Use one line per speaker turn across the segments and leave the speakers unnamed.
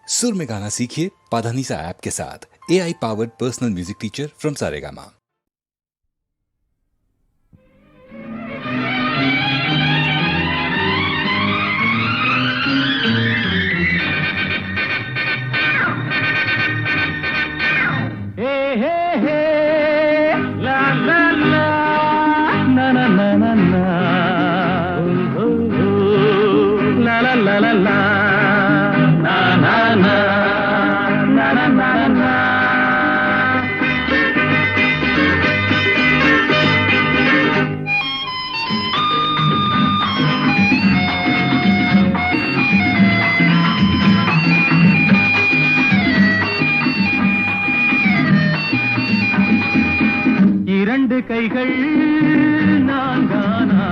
सुर में गाना सीखिए पाधानीसा ऐप के साथ। AI powered personal music teacher from Saregama.
இரண்டு கைகள் நான்கானா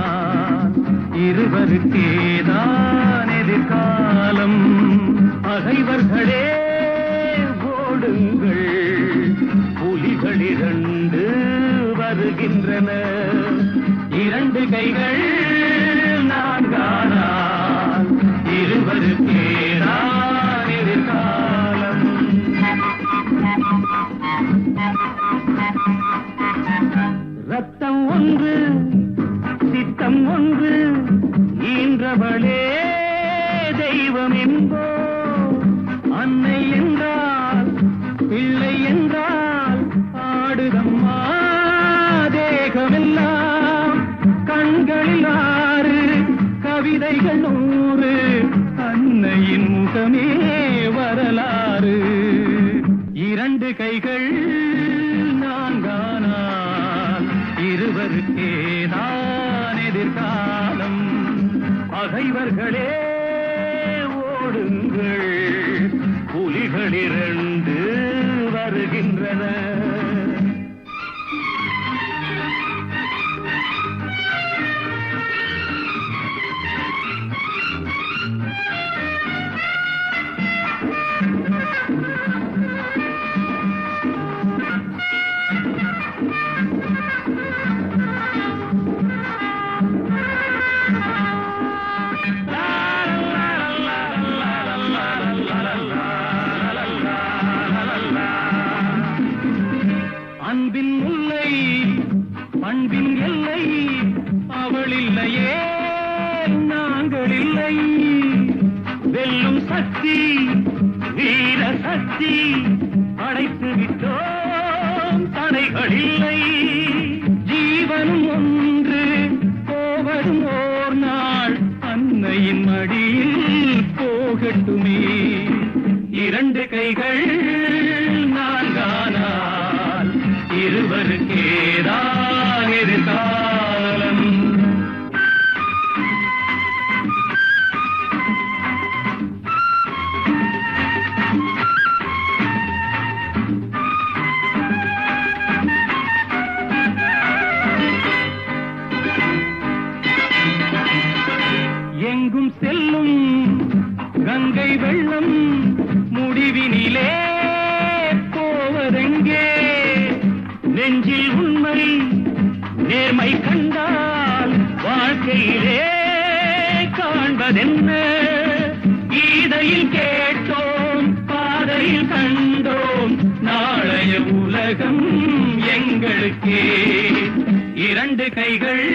இருவருக்கேதான் எதிர்காலம். பகைவர்களே ஓடுங்கள், புலிகள் இரண்டு வருகின்றன. இரண்டு கைகள் நான்கானா இருவருக்கேதான் எதிர்காலம். ரத்தம் ஒன்று சித்தம் ஒன்று ஈன்றவளே தெய்வம் என்போ. அன்னை என்றால் பிள்ளை என்றால் ஆடுதம்மா தேகமெல்லாம். கண்களில் 6 கவிதைகள் 100 அன்னையின் முகமே வரலாறு. இரண்டு கைகள் நான்கானால் இருவருக்கேதான் எதிர்காலம். பகைவர்களே ஓடுங்கள், புலிகள் இரண்டு வருகின்றன. அன்பின் முல்லை பண்பின் எல்லை, அவள் இல்லையே நாங்கள் இல்லை. வெல்லும் சக்தி வீர சக்தி அழைத்து விட்டோம், தடைகள் இல்லை. ஜீவனும் ஒன்று போவதும் ஓர் நாள், அன்னையின் மடியில் போகட்டுமே. இரண்டு கைகள் நான்கானால் இருவருக்கேதான் எதிர்காலம். எங்கும் செல்லும் கங்கை வெள்ளம் முடிவினிலே போவதெங்கே? நெஞ்சில் உண்மை நேர்மை கண்டால் வாழ்க்கையிலே காண்பதென்ன? கீதையில் கேட்டோம், பாதையில் கண்டோம், நாளைய உலகம் எங்களுக்கே. இரண்டு கைகள்